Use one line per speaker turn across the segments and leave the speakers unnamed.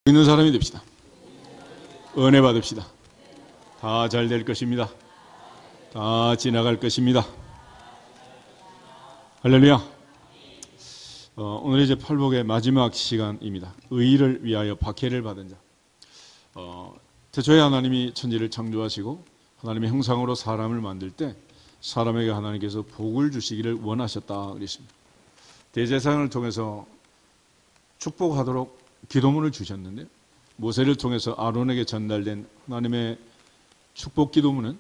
있는 사람이 됩시다. 은혜 받읍시다. 다 잘 될 것입니다. 다 지나갈 것입니다. 할렐루야. 오늘 이제 팔복의 마지막 시간입니다. 의를 위하여 박해를 받은 자. 태초에 하나님이 천지를 창조하시고 하나님의 형상으로 사람을 만들 때 사람에게 하나님께서 복을 주시기를 원하셨다 그랬습니다. 대제사장을 통해서 축복하도록 기도문을 주셨는데 모세를 통해서 아론에게 전달된 하나님의 축복 기도문은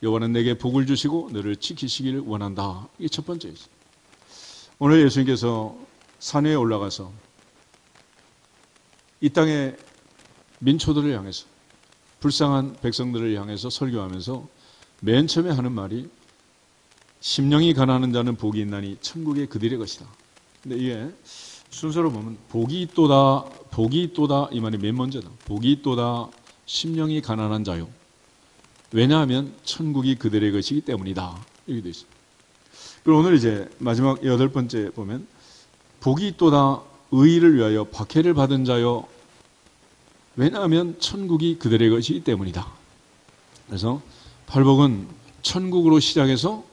여호와는 내게 복을 주시고 너를 지키시기를 원한다. 이게 첫 번째이죠. 오늘 예수님께서 산 위에 올라가서 이 땅의 민초들을 향해서 불쌍한 백성들을 향해서 설교하면서 맨 처음에 하는 말이 심령이 가난한 자는 복이 있나니 천국이 그들의 것이다. 근데 이게 순서로 보면 복이 있도다 이 말이 맨 먼저다. 복이 있도다 심령이 가난한 자요. 왜냐하면 천국이 그들의 것이기 때문이다. 이렇게 되어 있습니다. 그리고 오늘 이제 마지막 8번째 보면 복이 있도다 의를 위하여 박해를 받은 자요. 왜냐하면 천국이 그들의 것이기 때문이다. 그래서 팔복은 천국으로 시작해서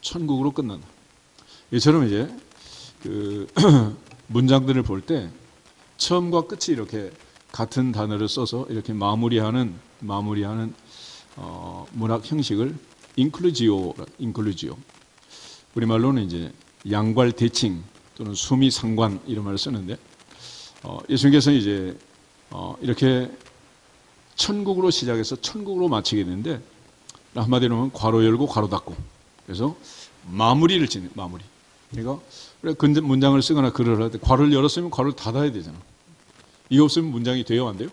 천국으로 끝난다. 이처럼 이제 문장들을 볼 때 처음과 끝이 이렇게 같은 단어를 써서 이렇게 마무리하는 문학 형식을 인클루지오. 우리말로는 이제 양괄 대칭 또는 수미 상관 이런 말을 쓰는데 예수님께서는 이제 이렇게 천국으로 시작해서 천국으로 마치게 되는데 한마디로 하면 괄호 열고 괄호 닫고 그래서 마무리를 짓는 마무리. 그러니까 문장을 쓰거나 글을 할 때 괄호를 열었으면 괄호를 닫아야 되잖아. 이거 없으면 문장이 돼요, 안 돼요?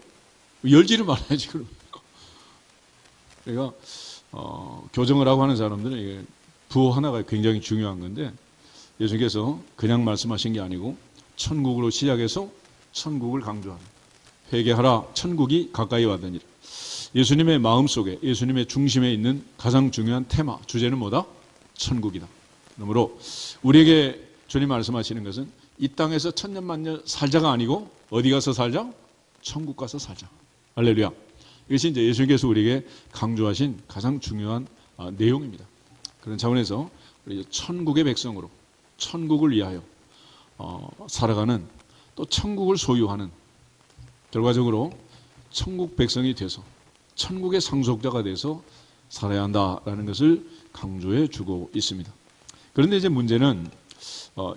열지를 말아야지 그럼. 그러니까 교정을 하고 하는 사람들은 이게 부호 하나가 굉장히 중요한 건데 예수님께서 그냥 말씀하신 게 아니고 천국으로 시작해서 천국을 강조하는 회개하라 천국이 가까이 왔느니라. 예수님의 마음속에 예수님의 중심에 있는 가장 중요한 테마 주제는 뭐다? 천국이다. 그러므로 우리에게 주님 말씀하시는 것은 이 땅에서 천년만년 살자가 아니고 어디 가서 살자? 천국 가서 살자. 할렐루야. 이것이 이제 예수님께서 우리에게 강조하신 가장 중요한 내용입니다. 그런 차원에서 우리 천국의 백성으로 천국을 위하여 살아가는 또 천국을 소유하는 결과적으로 천국 백성이 돼서 천국의 상속자가 돼서 살아야 한다라는 것을 강조해 주고 있습니다. 그런데 이제 문제는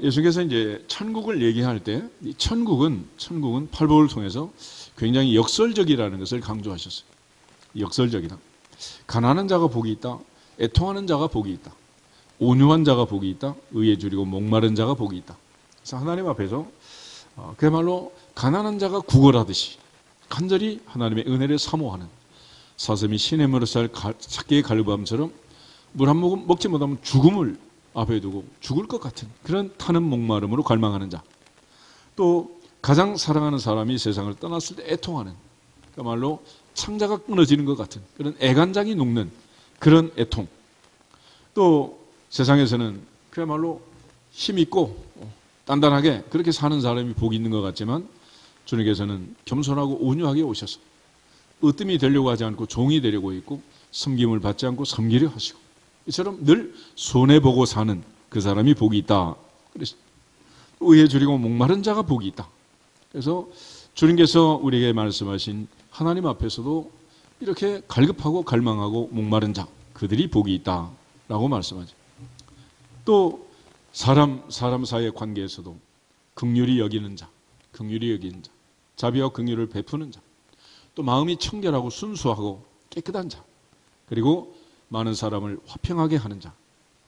예수님께서 이제 천국을 얘기할 때 이 천국은 팔복을 통해서 굉장히 역설적이라는 것을 강조하셨어요. 역설적이다. 가난한 자가 복이 있다. 애통하는 자가 복이 있다. 온유한 자가 복이 있다. 의에 줄이고 목마른 자가 복이 있다. 그래서 하나님 앞에서 그야말로 가난한 자가 구걸하듯이 간절히 하나님의 은혜를 사모하는 사슴이 시냇물을 찾기의 갈급함처럼 물 한 모금 먹지 못하면 죽음을 앞에 두고 죽을 것 같은 그런 타는 목마름으로 갈망하는 자. 또 가장 사랑하는 사람이 세상을 떠났을 때 애통하는 그야말로 창자가 끊어지는 것 같은 그런 애간장이 녹는 그런 애통. 또 세상에서는 그야말로 힘있고 단단하게 그렇게 사는 사람이 복이 있는 것 같지만 주님께서는 겸손하고 온유하게 오셔서 으뜸이 되려고 하지 않고 종이 되려고 있고 섬김을 받지 않고 섬기려 하시고 이처럼 늘 손해보고 사는 그 사람이 복이 있다. 그래서 의에 줄이고 목마른 자가 복이 있다. 그래서 주님께서 우리에게 말씀하신 하나님 앞에서도 이렇게 갈급하고 갈망하고 목마른 자 그들이 복이 있다라고 말씀하죠. 또 사람 사이의 관계에서도 긍휼히 여기는 자, 자비와 긍휼을 베푸는 자, 또 마음이 청결하고 순수하고 깨끗한 자, 그리고 많은 사람을 화평하게 하는 자,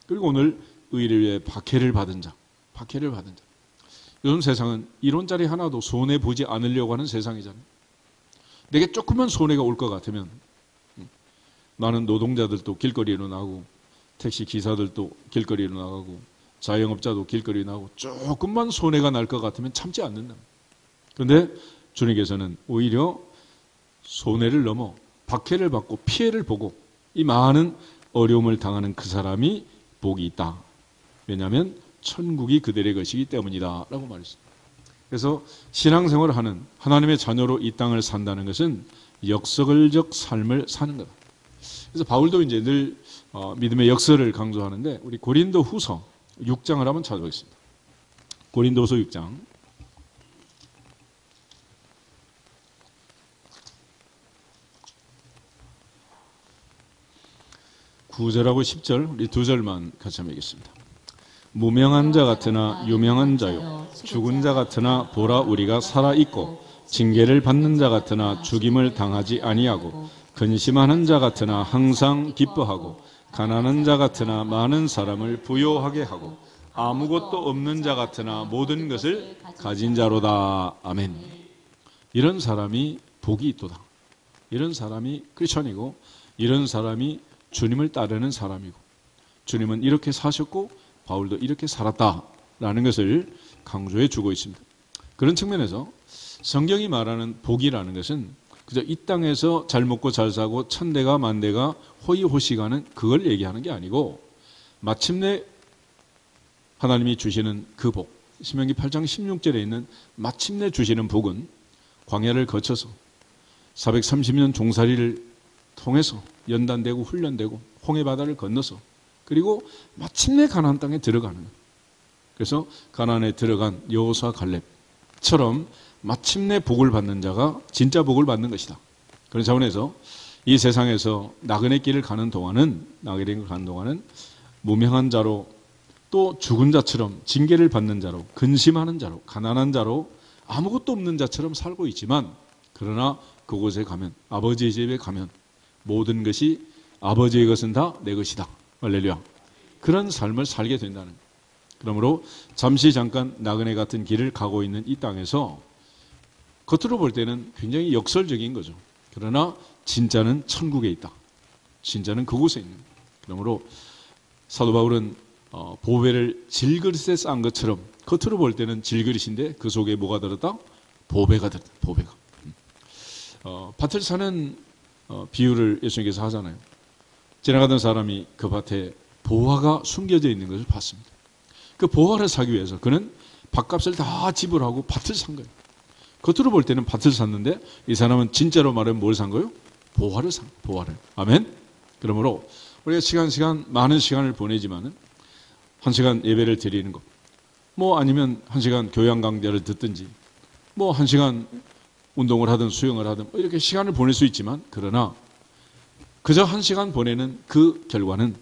그리고 오늘 의를 위해 박해를 받은 자. 요즘 세상은 이론짜리 하나도 손해보지 않으려고 하는 세상이잖아요. 내게 조금만 손해가 올 것 같으면 많은 노동자들도 길거리로 나가고 택시 기사들도 길거리로 나가고 자영업자도 길거리로 나가고 조금만 손해가 날 것 같으면 참지 않는다. 그런데 주님께서는 오히려 손해를 넘어 박해를 받고 피해를 보고 이 많은 어려움을 당하는 그 사람이 복이 있다. 왜냐하면 천국이 그들의 것이기 때문이다 라고 말했습니다. 그래서 신앙생활을 하는 하나님의 자녀로 이 땅을 산다는 것은 역설적 삶을 사는 거다. 그래서 바울도 이제 늘 믿음의 역설을 강조하는데 우리 고린도 후서 6장을 한번 찾아보겠습니다. 고린도서 6장. 9절하고 10절 우리 두 절만 같이 한번 읽겠습니다. 무명한 자 같으나 유명한 자요 죽은 자 같으나 보라 우리가 살아있고 징계를 받는 자 같으나 죽임을 당하지 아니하고 근심하는 자 같으나 항상 기뻐하고 가난한 자 같으나 많은 사람을 부요하게 하고 아무것도 없는 자 같으나 모든 것을 가진 자로다. 아멘. 이런 사람이 복이 있도다. 이런 사람이 크리스천이고 이런 사람이 주님을 따르는 사람이고 주님은 이렇게 사셨고 바울도 이렇게 살았다라는 것을 강조해 주고 있습니다. 그런 측면에서 성경이 말하는 복이라는 것은 그저 이 땅에서 잘 먹고 잘 사고 천대가 만대가 호의호식하는 그걸 얘기하는 게 아니고 마침내 하나님이 주시는 그 복, 신명기 8장 16절에 있는 마침내 주시는 복은 광야를 거쳐서 430년 종살이를 통해서 연단되고 훈련되고 홍해바다를 건너서 그리고 마침내 가나안 땅에 들어가는 거예요. 그래서 가나안에 들어간 여호수아 갈렙처럼 마침내 복을 받는 자가 진짜 복을 받는 것이다. 그런 차원에서 이 세상에서 나그네 길을 가는 동안은 무명한 자로 또 죽은 자처럼 징계를 받는 자로 근심하는 자로 가난한 자로 아무것도 없는 자처럼 살고 있지만 그러나 그곳에 가면 아버지의 집에 가면 모든 것이 아버지의 것은 다 내 것이다. 할렐루야. 그런 삶을 살게 된다는 거예요. 그러므로 잠시 잠깐 나그네 같은 길을 가고 있는 이 땅에서 겉으로 볼 때는 굉장히 역설적인 거죠. 그러나 진짜는 천국에 있다. 진짜는 그곳에 있는 거예요. 그러므로 사도 바울은 보배를 질그릇에 싼 것처럼 겉으로 볼 때는 질그릇인데 그 속에 뭐가 들었다? 보배가 들었다. 보배가. 밭을 사는 비유를 예수님께서 하잖아요. 지나가던 사람이 그 밭에 보화가 숨겨져 있는 것을 봤습니다. 그 보화를 사기 위해서 그는 밭값을 다 지불하고 밭을 산 거예요. 겉으로 볼 때는 밭을 샀는데 이 사람은 진짜로 말하면 뭘 산 거예요? 보화를 산 거예요. 보화를. 아멘. 그러므로 우리가 시간 많은 시간을 보내지만은 1시간 예배를 드리는 것, 뭐 아니면 1시간 교양 강좌를 듣든지, 뭐 1시간 운동을 하든 수영을 하든 이렇게 시간을 보낼 수 있지만 그러나 그저 1시간 보내는 그 결과는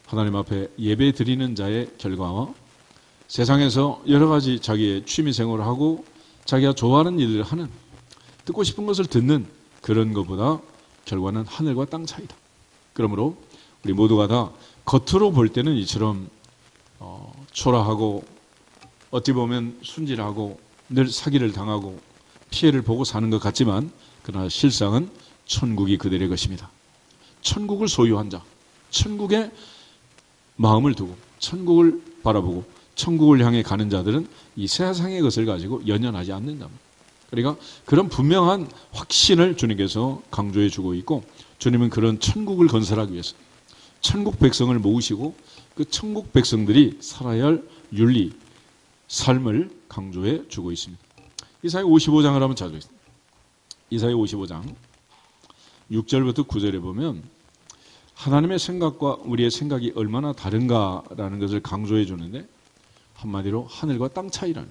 하나님 앞에 예배 드리는 자의 결과와 세상에서 여러 가지 자기의 취미 생활을 하고 자기가 좋아하는 일을 하는 듣고 싶은 것을 듣는 그런 것보다 결과는 하늘과 땅 차이다. 그러므로 우리 모두가 다 겉으로 볼 때는 이처럼 초라하고 어찌 보면 순진하고 늘 사기를 당하고 피해를 보고 사는 것 같지만 그러나 실상은 천국이 그들의 것입니다. 천국을 소유한 자, 천국에 마음을 두고 천국을 바라보고 천국을 향해 가는 자들은 이 세상의 것을 가지고 연연하지 않는다. 그러니까 그런 분명한 확신을 주님께서 강조해 주고 있고 주님은 그런 천국을 건설하기 위해서 천국 백성을 모으시고 그 천국 백성들이 살아야 할 윤리, 삶을 강조해 주고 있습니다. 이사야 55장을 한번 찾아보겠습니다. 이사야 55장 6절부터 9절에 보면 하나님의 생각과 우리의 생각이 얼마나 다른가라는 것을 강조해 주는데 한마디로 하늘과 땅 차이라는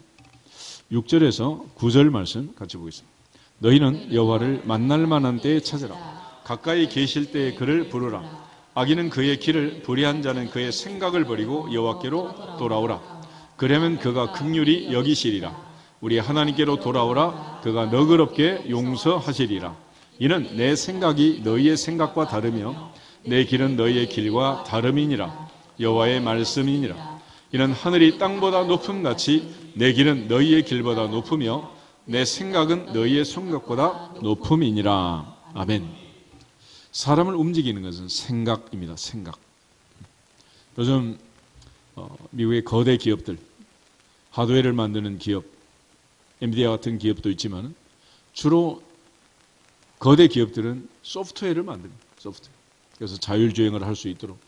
6절에서 9절 말씀 같이 보겠습니다. 너희는 여호와를 만날 만한 때에 찾으라. 가까이 계실 때에 그를 부르라. 악인은 그의 길을 불의한 자는 그의 생각을 버리고 여호와께로 돌아오라. 그러면 그가 긍휼히 여기시리라. 우리 하나님께로 돌아오라. 그가 너그럽게 용서하시리라. 이는 내 생각이 너희의 생각과 다르며 내 길은 너희의 길과 다름이니라. 여호와의 말씀이니라. 이는 하늘이 땅보다 높음 같이 내 길은 너희의 길보다 높으며 내 생각은 너희의 생각보다 높음이니라. 아멘. 사람을 움직이는 것은 생각입니다. 생각. 요즘 미국의 거대 기업들, 하드웨어를 만드는 기업, 엔비디아 같은 기업도 있지만 주로 거대 기업들은 소프트웨어를 만듭니다. 소프트웨어. 그래서 자율주행을 할 수 있도록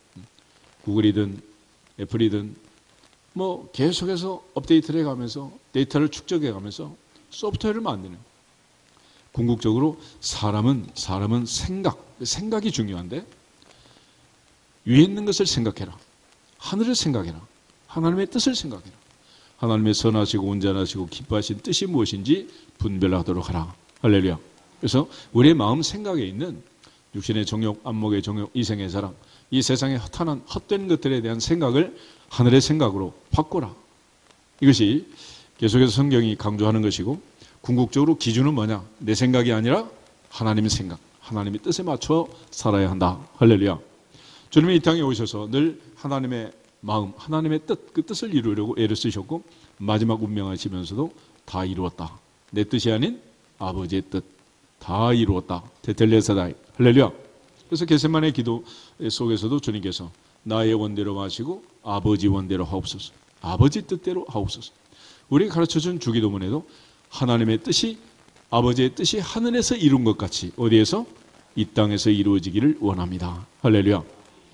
구글이든 애플이든 뭐 계속해서 업데이트를 해가면서 데이터를 축적해가면서 소프트웨어를 만드는. 궁극적으로 사람은 생각이 중요한데 위에 있는 것을 생각해라. 하늘을 생각해라. 하나님의 뜻을 생각해라. 하나님의 선하시고 온전하시고 기뻐하신 뜻이 무엇인지 분별하도록 하라. 할렐루야. 그래서 우리의 마음 생각에 있는 육신의 정욕, 안목의 정욕, 이생의 사랑, 이 세상의 허탄한 헛된 것들에 대한 생각을 하늘의 생각으로 바꿔라. 이것이 계속해서 성경이 강조하는 것이고, 궁극적으로 기준은 뭐냐? 내 생각이 아니라 하나님의 생각, 하나님의 뜻에 맞춰 살아야 한다. 할렐루야. 주님이 이 땅에 오셔서 늘 하나님의 마음, 하나님의 뜻, 그 뜻을 이루려고 애를 쓰셨고 마지막 운명하시면서도 다 이루었다. 내 뜻이 아닌 아버지의 뜻 다 이루었다. 테텔레사다이. 할렐루야. 그래서 겟세마네 기도 속에서도 주님께서 나의 원대로 마시고 아버지 원대로 하옵소서. 아버지 뜻대로 하옵소서. 우리가 가르쳐준 주기도문에도 하나님의 뜻이, 아버지의 뜻이 하늘에서 이룬 것 같이 어디에서? 이 땅에서 이루어지기를 원합니다. 할렐루야.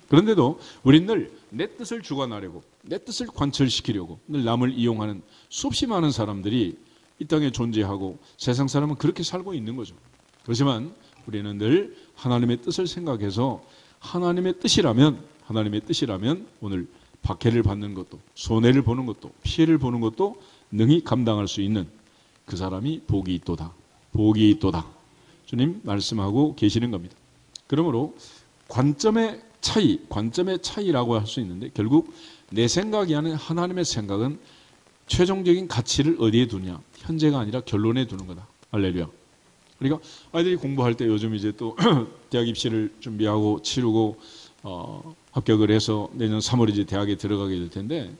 그런데도 우린 늘 내 뜻을 주관하려고, 내 뜻을 관철시키려고 늘 남을 이용하는 수없이 많은 사람들이 이 땅에 존재하고 세상 사람은 그렇게 살고 있는 거죠. 그렇지만 우리는 늘 하나님의 뜻을 생각해서 하나님의 뜻이라면 오늘 박해를 받는 것도, 손해를 보는 것도, 피해를 보는 것도 능히 감당할 수 있는 그 사람이 복이 있도다. 복이 있도다. 주님 말씀하고 계시는 겁니다. 그러므로 관점의 차이라고 할 수 있는데, 결국 내 생각이 아닌 하나님의 생각은 최종적인 가치를 어디에 두냐? 현재가 아니라 결론에 두는 거다. 할렐루야. 그러니까 아이들이 공부할 때 요즘 이제 또 대학 입시를 준비하고 치르고 합격을 해서 내년 3월에 이제 대학에 들어가게 될 텐데,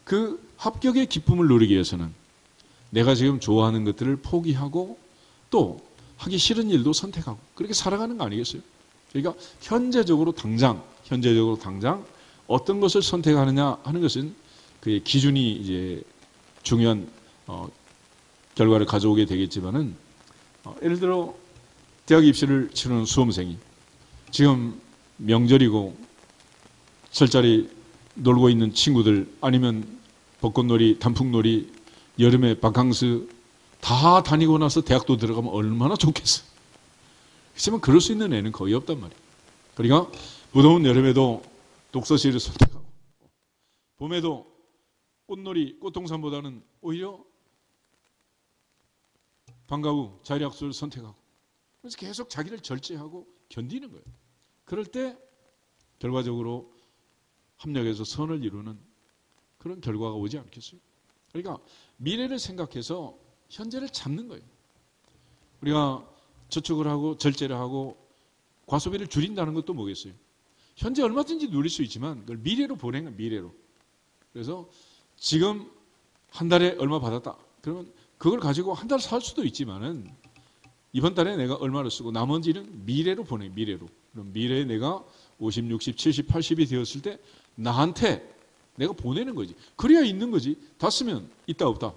그 합격의 기쁨을 누리기 위해서는 내가 지금 좋아하는 것들을 포기하고 또 하기 싫은 일도 선택하고 그렇게 살아가는 거 아니겠어요? 그러니까 현재적으로 당장 어떤 것을 선택하느냐 하는 것은 그의 기준이 이제 중요한 결과를 가져오게 되겠지만은, 예를 들어 대학 입시를 치르는 수험생이 지금 명절이고 설자리 놀고 있는 친구들, 아니면 벚꽃놀이, 단풍놀이, 여름에 바캉스 다 다니고 나서 대학도 들어가면 얼마나 좋겠어. 하지만 그럴 수 있는 애는 거의 없단 말이에요. 그러니까 무더운 여름에도 독서실을 선택하고, 봄에도 꽃놀이, 꽃동산보다는 오히려 방과 후 자율학습을 선택하고, 그래서 계속 자기를 절제하고 견디는 거예요. 그럴 때 결과적으로 합력해서 선을 이루는 그런 결과가 오지 않겠어요? 그러니까 미래를 생각해서 현재를 잡는 거예요. 우리가 저축을 하고 절제를 하고 과소비를 줄인다는 것도 뭐겠어요? 현재 얼마든지 누릴 수 있지만 그걸 미래로 보내는 거예요. 미래로. 그래서 지금 한 달에 얼마 받았다. 그러면 그걸 가지고 한 달 살 수도 있지만은 이번 달에 내가 얼마를 쓰고 나머지는 미래로 보내. 미래로. 그럼 미래에 내가 50, 60, 70, 80이 되었을 때 나한테 내가 보내는 거지. 그래야 있는 거지. 다 쓰면 있다 없다?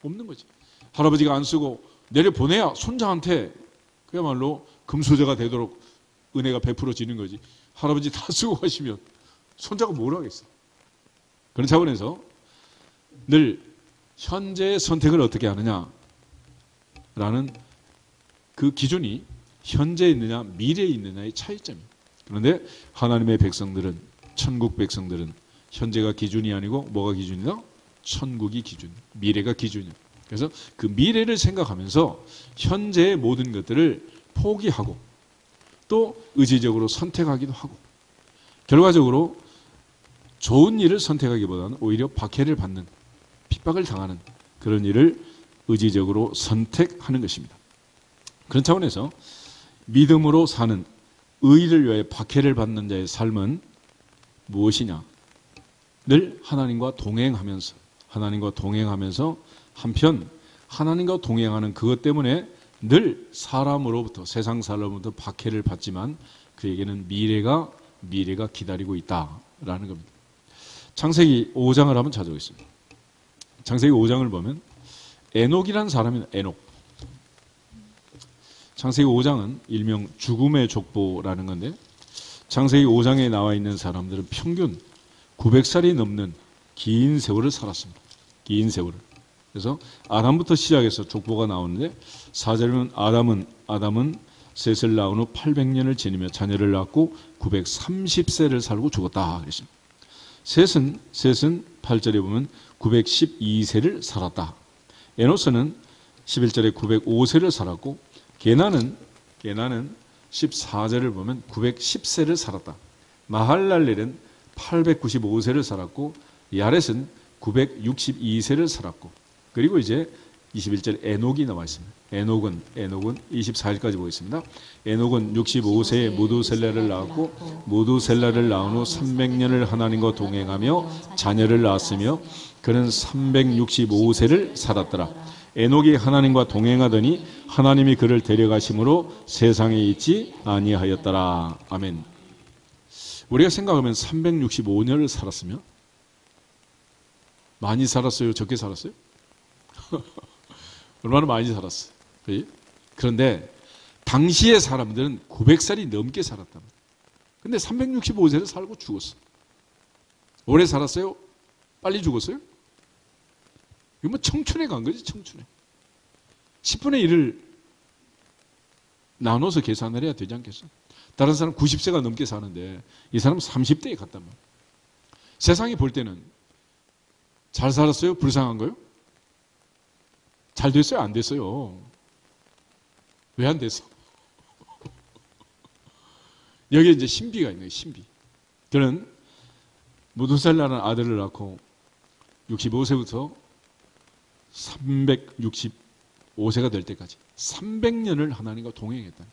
없는 거지. 할아버지가 안 쓰고 내려보내야 손자한테 그야말로 금수저가 되도록 은혜가 베풀어지는 거지. 할아버지 다 쓰고 가시면 손자가 뭘 하겠어. 그런 차원에서 늘 현재의 선택을 어떻게 하느냐라는 그 기준이 현재에 있느냐 미래에 있느냐의 차이점이에요. 그런데 하나님의 백성들은, 천국 백성들은 현재가 기준이 아니고 뭐가 기준이다? 천국이 기준, 미래가 기준이에요. 그래서 그 미래를 생각하면서 현재의 모든 것들을 포기하고 또 의지적으로 선택하기도 하고, 결과적으로 좋은 일을 선택하기보다는 오히려 박해를 받는, 핍박을 당하는 그런 일을 의지적으로 선택하는 것입니다. 그런 차원에서 믿음으로 사는, 의를 위하여 박해를 받는 자의 삶은 무엇이냐? 늘 하나님과 동행하면서 한편 하나님과 동행하는 그것 때문에 늘 사람으로부터, 세상 사람으로부터 박해를 받지만 그에게는 미래가 기다리고 있다라는 겁니다. 창세기 5장을 한번 찾아보겠습니다. 창세기 5장을 보면 에녹이라는 사람이 에녹. 창세기 5장은 일명 죽음의 족보라는 건데, 창세기 5장에 나와 있는 사람들은 평균 900살이 넘는 긴 세월을 살았습니다. 긴 세월을. 그래서 아담부터 시작해서 족보가 나오는데 4절은 아담은 셋을 낳은 후 800년을 지니며 자녀를 낳고 930세를 살고 죽었다 그랬습니다. 셋은 8절에 보면 912세를 살았다. 에노스는 11절에 905세를 살았고 게나는 14절을 보면 910세를 살았다. 마할랄렐은 895세를 살았고 야렛은 962세를 살았고 그리고 이제 21절 에녹이 나와 있습니다. 에녹은 24절까지 보겠습니다. 에녹은 65세에 무두셀라를 낳았고 무두셀라를 낳은 후 300년을 하나님과 동행하며 자녀를 낳았으며 그는 365세를 살았더라. 에녹이 하나님과 동행하더니 하나님이 그를 데려가심으로 세상에 있지 아니하였더라. 아멘. 우리가 생각하면 365년을 살았으면 많이 살았어요? 적게 살았어요? 얼마나 많이 살았어요. 그런데 당시의 사람들은 900살이 넘게 살았답니다. 근데 365세를 살고 죽었어. 오래 살았어요? 빨리 죽었어요? 이거 뭐 청춘에 간 거지, 청춘에. 10분의 1을 나눠서 계산을 해야 되지 않겠어? 다른 사람 90세가 넘게 사는데 이 사람은 30대에 갔단 말이야. 세상이 볼 때는 잘 살았어요? 불쌍한 거요? 잘 됐어요? 안 됐어요? 왜 안 됐어? 여기에 이제 신비가 있는 거예요, 신비. 그는 무두살라는 아들을 낳고 65세부터 365세가 될 때까지 300년을 하나님과 동행했다.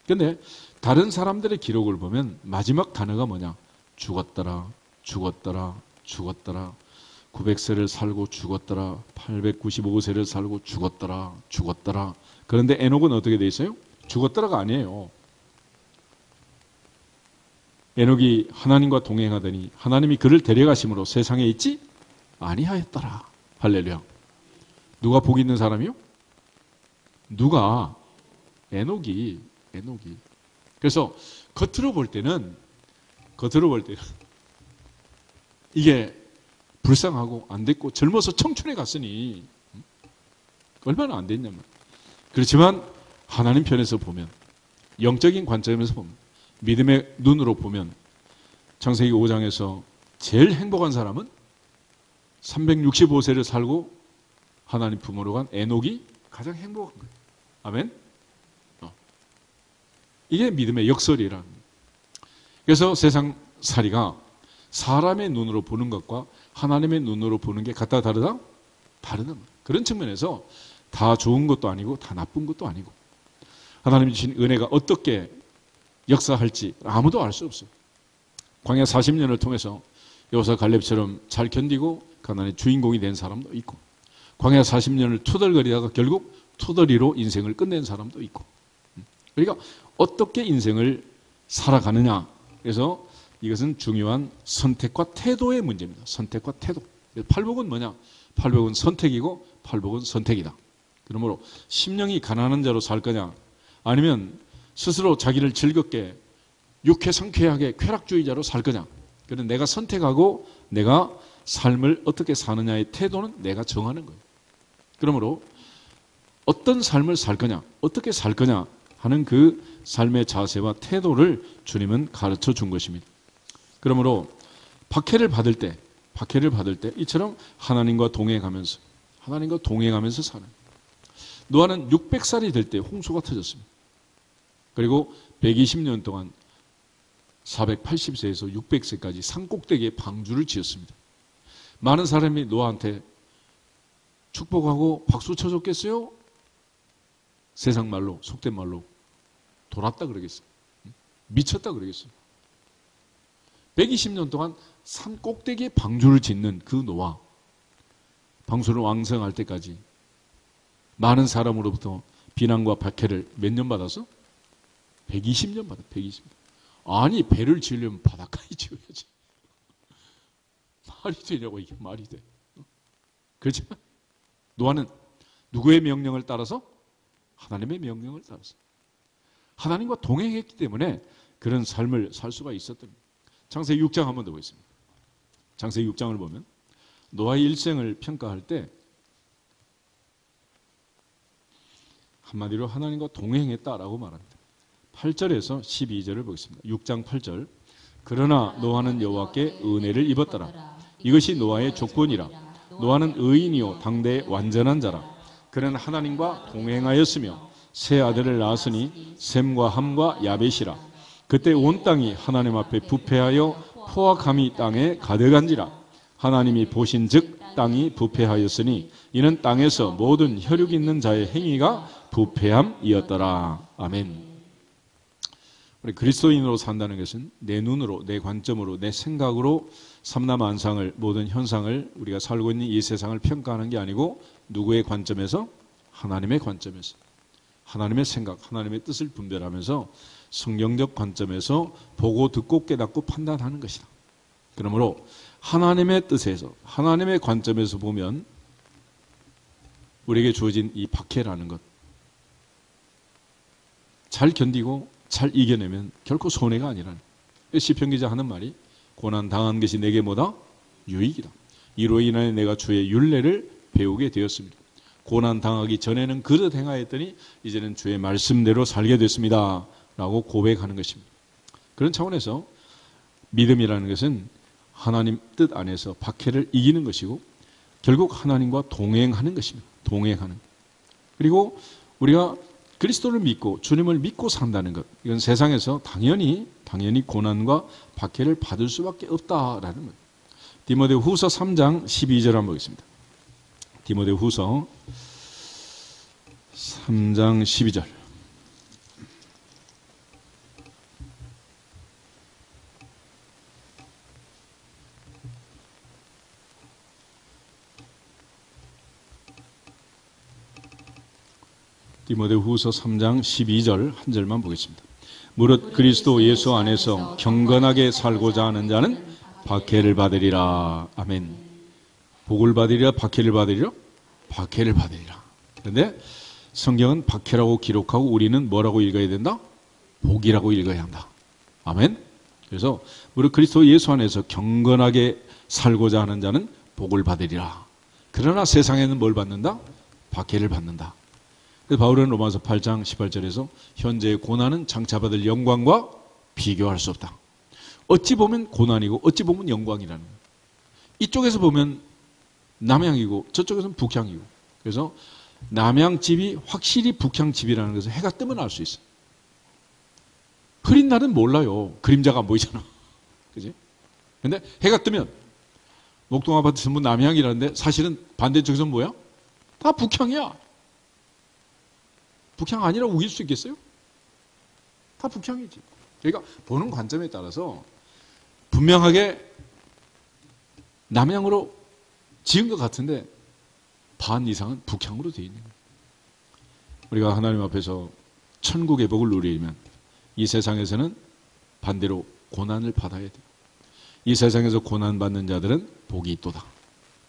그런데 다른 사람들의 기록을 보면 마지막 단어가 뭐냐? 죽었더라, 죽었더라, 죽었더라. 900세를 살고 죽었더라. 895세를 살고 죽었더라. 죽었더라. 그런데 에녹은 어떻게 돼 있어요? 죽었더라가 아니에요. 에녹이 하나님과 동행하더니 하나님이 그를 데려가심으로 세상에 있지 아니하였더라. 할렐루야. 누가 복 있는 사람이요? 누가? 에녹이. 그래서 겉으로 볼 때는 이게 불쌍하고 안 됐고 젊어서 청춘에 갔으니 얼마나 안 됐냐면. 그렇지만 하나님 편에서 보면, 영적인 관점에서 보면, 믿음의 눈으로 보면 창세기 5장에서 제일 행복한 사람은 365세를 살고 하나님 품으로 간 에녹이 가장 행복한 거예요. 아멘. 이게 믿음의 역설이라는 거예요. 그래서 세상 살이가 사람의 눈으로 보는 것과 하나님의 눈으로 보는 게 같다 다르다? 다르다. 그런 측면에서 다 좋은 것도 아니고 다 나쁜 것도 아니고 하나님이 주신 은혜가 어떻게 역사할지 아무도 알 수 없어요. 광야 40년을 통해서 여호수아 갈렙처럼 잘 견디고 가나안의 주인공이 된 사람도 있고 광야 40년을 투덜거리다가 결국 투덜이로 인생을 끝낸 사람도 있고 그러니까 어떻게 인생을 살아가느냐. 그래서 이것은 중요한 선택과 태도의 문제입니다. 선택과 태도. 팔복은 뭐냐? 팔복은 선택이고 팔복은 선택이다. 그러므로 심령이 가난한 자로 살 거냐 아니면 스스로 자기를 즐겁게 유쾌상쾌하게 쾌락주의자로 살 거냐. 그래서 내가 선택하고 내가 삶을 어떻게 사느냐의 태도는 내가 정하는 거예요. 그러므로 어떤 삶을 살 거냐 어떻게 살 거냐 하는 그 삶의 자세와 태도를 주님은 가르쳐 준 것입니다. 그러므로 박해를 받을 때 이처럼 하나님과 동행하면서 사는. 노아는 600살이 될 때 홍수가 터졌습니다. 그리고 120년 동안 480세에서 600세까지 산꼭대기에 방주를 지었습니다. 많은 사람이 노아한테 축복하고 박수 쳐줬겠어요? 세상 말로, 속된 말로 돌았다 그러겠어요. 미쳤다 그러겠어요. 120년 동안 산 꼭대기에 방주를 짓는 그 노아, 방수를 왕성할 때까지 많은 사람으로부터 비난과 박해를 몇 년 받았어? 120년 받았어. 120년. 아니 배를 지으려면 바닷가에 지어야지. 말이 되냐고. 이게 말이 돼. 그렇죠? 노아는 누구의 명령을 따라서? 하나님의 명령을 따라서. 하나님과 동행했기 때문에 그런 삶을 살 수가 있었던 거예요. 창세기 6장 한 번 더 보겠습니다. 창세기 6장을 보면 노아의 일생을 평가할 때 한마디로 하나님과 동행했다라고 말합니다. 8절에서 12절을 보겠습니다. 6장 8절. 그러나 노아는 여호와께 은혜를 입었더라. 이것이 노아의 조건이라. 노아는 의인이요 당대의 완전한 자라. 그는 하나님과 동행하였으며 세 아들을 낳았으니 셈과 함과 야벳이라. 그때 온 땅이 하나님 앞에 부패하여 포악함이 땅에 가득한지라. 하나님이 보신즉 땅이 부패하였으니 이는 땅에서 모든 혈육 있는 자의 행위가 부패함이었더라. 아멘. 우리 그리스도인으로 산다는 것은 내 눈으로, 내 관점으로, 내 생각으로 삼라만상을, 모든 현상을, 우리가 살고 있는 이 세상을 평가하는 게 아니고 누구의 관점에서? 하나님의 관점에서, 하나님의 생각, 하나님의 뜻을 분별하면서 성경적 관점에서 보고 듣고 깨닫고 판단하는 것이다. 그러므로 하나님의 뜻에서, 하나님의 관점에서 보면 우리에게 주어진 이 박해라는 것 잘 견디고 잘 이겨내면 결코 손해가 아니라는. 시편 기자 하는 말이 고난 당한 것이 내게 뭐다? 유익이다. 이로 인하여 내가 주의 율례를 배우게 되었습니다. 고난 당하기 전에는 그릇 행하였더니 이제는 주의 말씀대로 살게 됐습니다 라고 고백하는 것입니다. 그런 차원에서 믿음이라는 것은 하나님 뜻 안에서 박해를 이기는 것이고 결국 하나님과 동행하는 것입니다. 동행하는. 그리고 우리가 그리스도를 믿고 주님을 믿고 산다는 것, 이건 세상에서 당연히 고난과 박해를 받을 수밖에 없다라는 것. 디모데후서 3장 12절 한번 보겠습니다. 디모데후서 3장 12절. 디모데후서 3장 12절 한 절만 보겠습니다. 무릇 그리스도 예수 안에서 경건하게 살고자 하는 자는 박해를 받으리라. 아멘. 복을 받으리라, 박해를 받으리라? 박해를 받으리라. 그런데 성경은 박해라고 기록하고 우리는 뭐라고 읽어야 된다? 복이라고 읽어야 한다. 아멘. 그래서 무릇 그리스도 예수 안에서 경건하게 살고자 하는 자는 복을 받으리라. 그러나 세상에는 뭘 받는다? 박해를 받는다. 그래서 바울은 로마서 8장 18절에서 현재의 고난은 장차 받을 영광과 비교할 수 없다. 어찌 보면 고난이고 어찌 보면 영광이라는 거예요. 이쪽에서 보면 남향이고 저쪽에서는 북향이고. 그래서 남향집이 확실히 북향집이라는 것을 해가 뜨면 알 수 있어요. 흐린 날은 몰라요. 그림자가 안 보이잖아. 그지? 근데 해가 뜨면 목동 아파트 전부 남향이라는데 사실은 반대쪽에서는 뭐야? 다 북향이야. 북향 아니라고 우길 수 있겠어요? 다 북향이지. 그러니까 보는 관점에 따라서 분명하게 남향으로 지은 것 같은데 반 이상은 북향으로 되어 있는 거예요. 우리가 하나님 앞에서 천국의 복을 누리려면 이 세상에서는 반대로 고난을 받아야 돼요. 이 세상에서 고난받는 자들은 복이 있도다.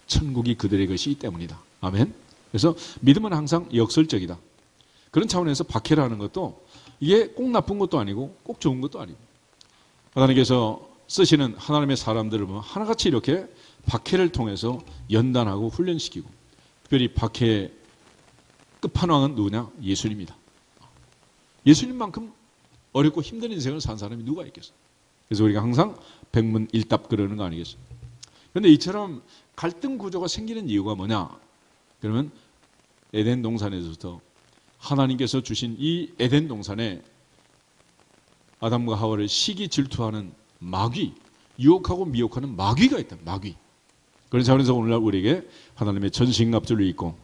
천국이 그들의 것이기 때문이다. 아멘. 그래서 믿음은 항상 역설적이다. 그런 차원에서 박해라는 것도 이게 꼭 나쁜 것도 아니고 꼭 좋은 것도 아니고 하나님께서 쓰시는 하나님의 사람들을 보면 하나같이 이렇게 박해를 통해서 연단하고 훈련시키고 특별히 박해의 끝판왕은 누구냐? 예수님이다. 예수님만큼 어렵고 힘든 인생을 산 사람이 누가 있겠어요? 그래서 우리가 항상 백문일답 그러는 거 아니겠어요? 그런데 이처럼 갈등 구조가 생기는 이유가 뭐냐? 그러면 에덴 동산에서부터 하나님께서 주신 이 에덴 동산에 아담과 하와를 시기 질투하는 마귀, 유혹하고 미혹하는 마귀가 있다. 마귀. 그런 차원에서 오늘날 우리에게 하나님의 전신갑주를 입고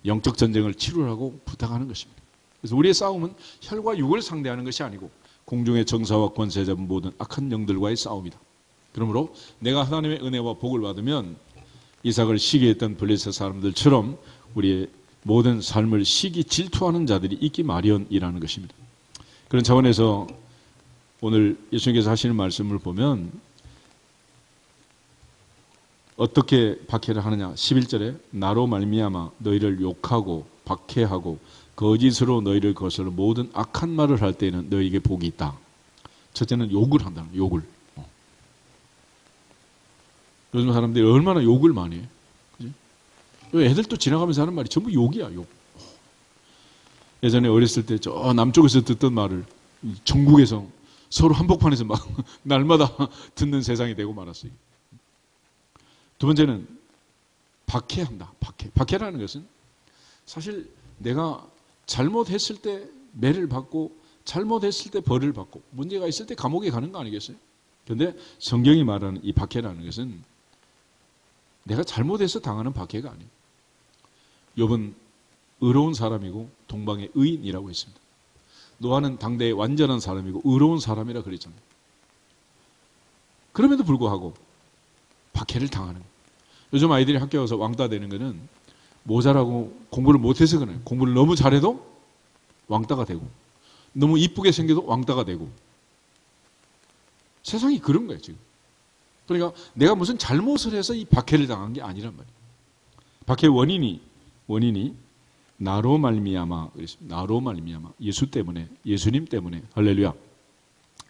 영적 전쟁을 치루라고 부탁하는 것입니다. 그래서 우리의 싸움은 혈과 육을 상대하는 것이 아니고 공중의 정사와 권세 잡은 모든 악한 영들과의 싸움이다. 그러므로 내가 하나님의 은혜와 복을 받으면 이삭을 시기했던 블레셋 사람들처럼 우리의 모든 삶을 시기 질투하는 자들이 있기 마련이라는 것입니다. 그런 차원에서 오늘 예수님께서 하시는 말씀을 보면 어떻게 박해를 하느냐? 11절에 나로 말미암아 너희를 욕하고 박해하고 거짓으로 너희를 거슬러 모든 악한 말을 할 때에는 너희에게 복이 있다. 첫째는 욕을 한다는 거예요. 욕을. 요즘 사람들이 얼마나 욕을 많이 해. 그지? 애들도 지나가면서 하는 말이 전부 욕이야, 욕. 예전에 어렸을 때 저 남쪽에서 듣던 말을 전국에서 서로 한복판에서 막 날마다 듣는 세상이 되고 말았어요. 두 번째는 박해한다. 박해라는 것은 사실 내가 잘못했을 때 매를 받고 잘못했을 때 벌을 받고 문제가 있을 때 감옥에 가는 거 아니겠어요? 그런데 성경이 말하는 이 박해라는 것은 내가 잘못해서 당하는 박해가 아니에요. 욥은 의로운 사람이고 동방의 의인이라고 했습니다. 노아는 당대의 완전한 사람이고 의로운 사람이라 그랬잖아요. 그럼에도 불구하고 박해를 당하는 거예요. 요즘 아이들이 학교 가서 왕따 되는 거는 모자라고 공부를 못해서 그래요. 공부를 너무 잘해도 왕따가 되고 너무 이쁘게 생겨도 왕따가 되고 세상이 그런 거예요 지금. 그러니까 내가 무슨 잘못을 해서 이 박해를 당한 게 아니란 말이에요. 박해의 원인이 나로 말미암아 그랬습니다. 나로 말미암아 예수 때문에 예수님 때문에 할렐루야.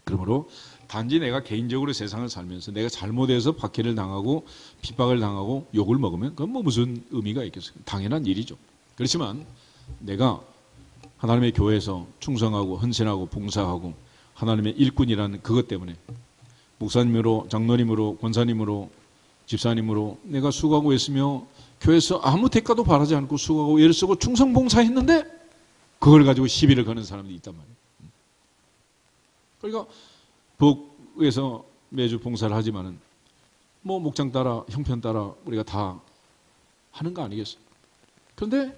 그러므로 단지 내가 개인적으로 세상을 살면서 내가 잘못해서 박해를 당하고 핍박을 당하고 욕을 먹으면 그건 뭐 무슨 의미가 있겠어요. 당연한 일이죠. 그렇지만 내가 하나님의 교회에서 충성하고 헌신하고 봉사하고 하나님의 일꾼이라는 그것 때문에 목사님으로 장로님으로 권사님으로 집사님으로 내가 수고하고 있으며 교회에서 아무 대가도 바라지 않고 수고하고 애를 쓰고 충성 봉사했는데 그걸 가지고 시비를 거는 사람들이 있단 말이에요. 그러니까 북에서 매주 봉사를 하지만은 뭐 목장 따라 형편 따라 우리가 다 하는 거 아니겠어요? 그런데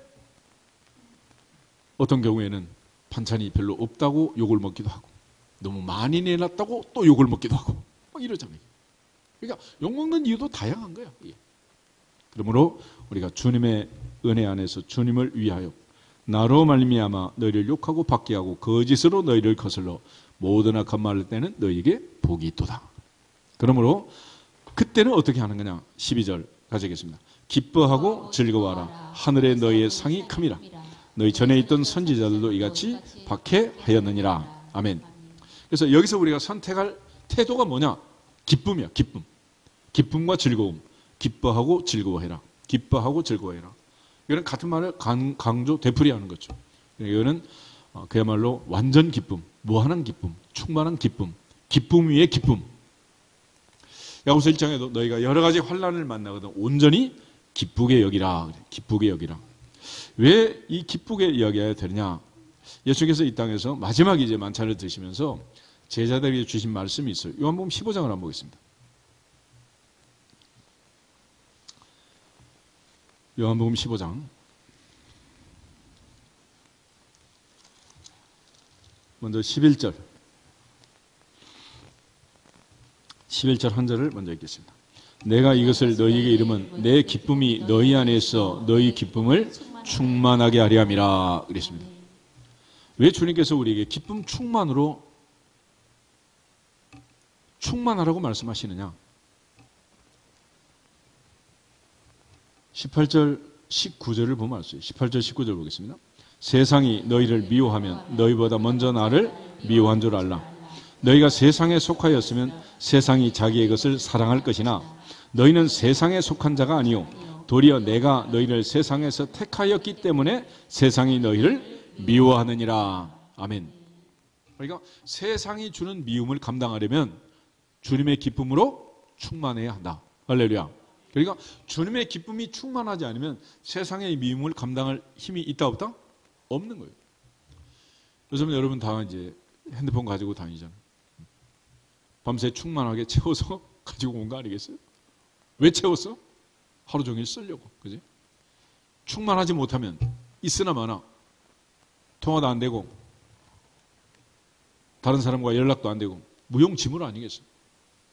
어떤 경우에는 반찬이 별로 없다고 욕을 먹기도 하고 너무 많이 내놨다고 또 욕을 먹기도 하고 막 이러잖아요. 그러니까 욕먹는 이유도 다양한 거야. 그러므로 우리가 주님의 은혜 안에서 주님을 위하여 나로 말미암아 너희를 욕하고 박해하고 거짓으로 너희를 거슬러 모든 악한 말을 때는 너희에게 복이 있도다. 그러므로 그때는 어떻게 하는 거냐? 12절 가져겠습니다. 기뻐하고 즐거워하라. 하늘에 너희의 상이 큼이라. 너희 전에 있던 선지자들도 이같이 박해하였느니라. 아멘. 그래서 여기서 우리가 선택할 태도가 뭐냐? 기쁨이야. 기쁨. 기쁨과 즐거움. 기뻐하고 즐거워해라. 기뻐하고 즐거워해라. 이거는 같은 말을 강조 되풀이하는 거죠. 이거는 그야말로 완전 기쁨, 무한한 기쁨, 충만한 기쁨, 기쁨 위에 기쁨. 야고보서 1장에도 너희가 여러 가지 환난을 만나거든 온전히 기쁘게 여기라. 기쁘게 여기라. 왜 이 기쁘게 여겨야 되느냐? 예수께서 이 땅에서 마지막 이제 만찬을 드시면서 제자들에게 주신 말씀이 있어요. 요한복음 15장을 한번 보겠습니다. 요한복음 15장 먼저 11절 한 절을 먼저 읽겠습니다. 내가 이것을 너희에게 이름은 내 기쁨이 너희 안에 있어 너희 기쁨을 충만하게 하려 함이라 그랬습니다. 왜 주님께서 우리에게 기쁨 충만하라고 말씀하시느냐? 18절 19절을 보면 알 수 있어요. 18절 19절 보겠습니다. 세상이 너희를 미워하면 너희보다 먼저 나를 미워한 줄 알라. 너희가 세상에 속하였으면 세상이 자기의 것을 사랑할 것이나 너희는 세상에 속한 자가 아니요 도리어 내가 너희를 세상에서 택하였기 때문에 세상이 너희를 미워하느니라. 아멘. 그러니까 세상이 주는 미움을 감당하려면 주님의 기쁨으로 충만해야 한다. 할렐루야. 그러니까 주님의 기쁨이 충만하지 않으면 세상의 미움을 감당할 힘이 있다 없다? 없는 거예요. 요즘 여러분 다 이제 핸드폰 가지고 다니잖아요. 밤새 충만하게 채워서 가지고 온 거 아니겠어요? 왜 채웠어? 하루 종일 쓰려고. 그지? 충만하지 못하면 있으나 마나 통화도 안 되고 다른 사람과 연락도 안 되고 무용지물 아니겠어요?